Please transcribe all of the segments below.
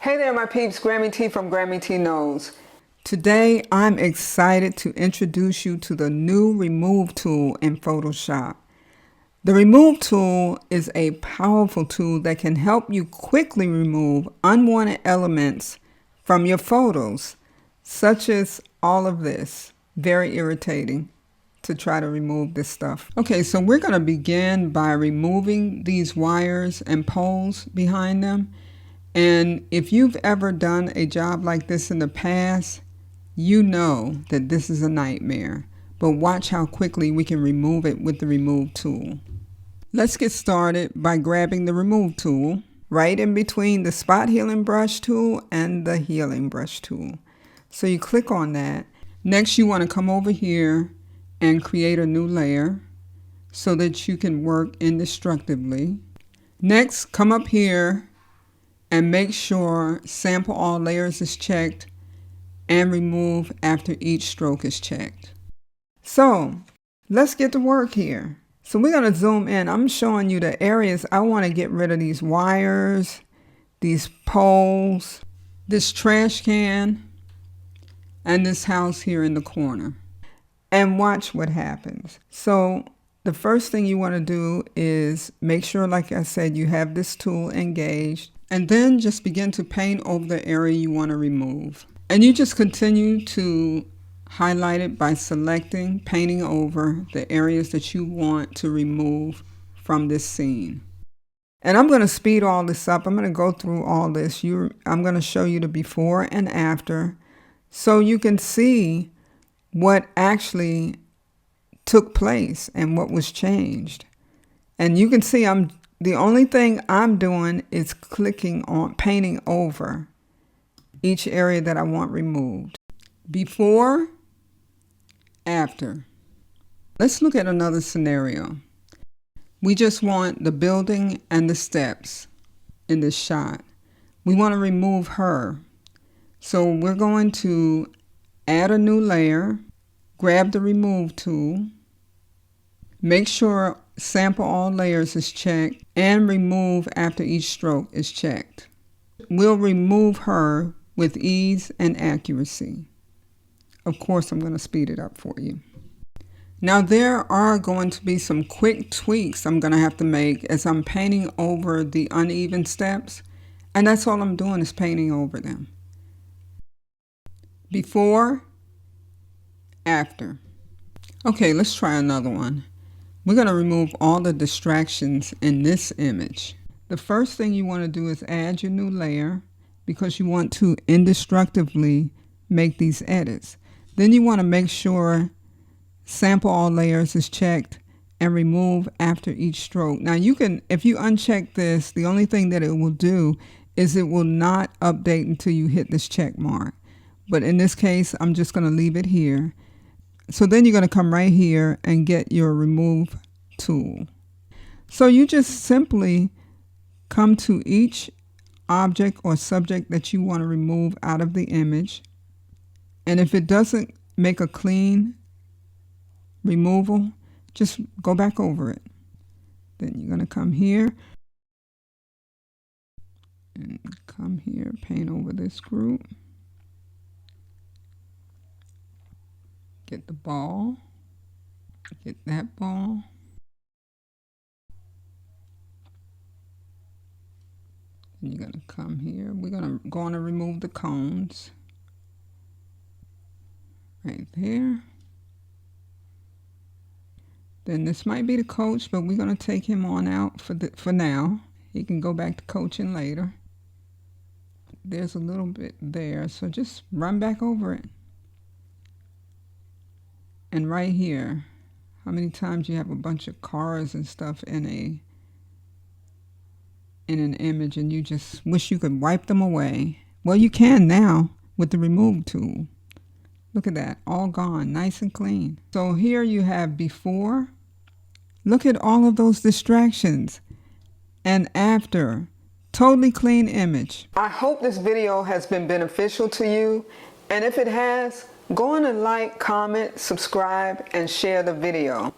Hey there my peeps, Grammy T from Grammy T Knows. Today I'm excited to introduce you to the new Remove tool in Photoshop. The Remove tool is a powerful tool that can help you quickly remove unwanted elements from your photos, such as all of this. Very irritating to try to remove this stuff. Okay, so we're going to begin by removing these wires and poles behind them. And if you've ever done a job like this in the past, you know that this is a nightmare. But watch how quickly we can remove it with the Remove tool. Let's get started by grabbing the Remove tool right in between the Spot Healing Brush tool and the Healing Brush tool. So you click on that. Next, you want to come over here and create a new layer so that you can work indestructibly. Next, come up here and make sure Sample All Layers is checked and Remove after each stroke is checked. So let's get to work here. So we're going to zoom in. I'm showing you the areas I want to get rid of: these wires, these poles, this trash can, and this house here in the corner. And watch what happens. So the first thing you want to do is make sure, like I said, you have this tool engaged. And then just begin to paint over the area you want to remove. And you just continue to highlight it by selecting, painting over the areas that you want to remove from this scene. And I'm going to speed all this up. I'm going to go through all this. I'm going to show you the before and after so you can see what actually took place and what was changed. And you can see the only thing I'm doing is clicking on painting over each area that I want removed. Before, after. Let's look at another scenario. We just want the building and the steps in this shot. We want to remove her. So we're going to add a new layer, grab the Remove tool, make sure Sample All Layers is checked, and Remove after each stroke is checked. We'll remove her with ease and accuracy. Of course, I'm going to speed it up for you. Now, there are going to be some quick tweaks I'm going to have to make as I'm painting over the uneven steps, and that's all I'm doing is painting over them. Before, after. Okay, let's try another one. We're going to remove all the distractions in this image. The first thing you want to do is add your new layer because you want to indestructively make these edits. Then you want to make sure Sample All Layers is checked and Remove after each stroke. Now you can, if you uncheck this, the only thing that it will do is it will not update until you hit this check mark. But in this case, I'm just going to leave it here. So then you're going to come right here and get your Remove tool. So you just simply come to each object or subject that you want to remove out of the image. And if it doesn't make a clean removal, just go back over it. Then you're going to come here and come here, paint over this group. Get the ball, get that ball. And you're going to come here. We're going to remove the cones right there. Then this might be the coach, but we're going to take him on out for now. He can go back to coaching later. There's a little bit there, so just run back over it. And right here, how many times you have a bunch of cars and stuff in an image and you just wish you could wipe them away? Well, you can now with the Remove tool. Look at that, all gone, nice and clean. So here you have before. Look at all of those distractions. And after, totally clean image. I hope this video has been beneficial to you. And if it has, go on and like, comment, subscribe, and share the video.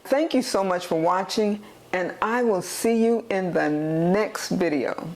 Thank you so much for watching, and I will see you in the next video.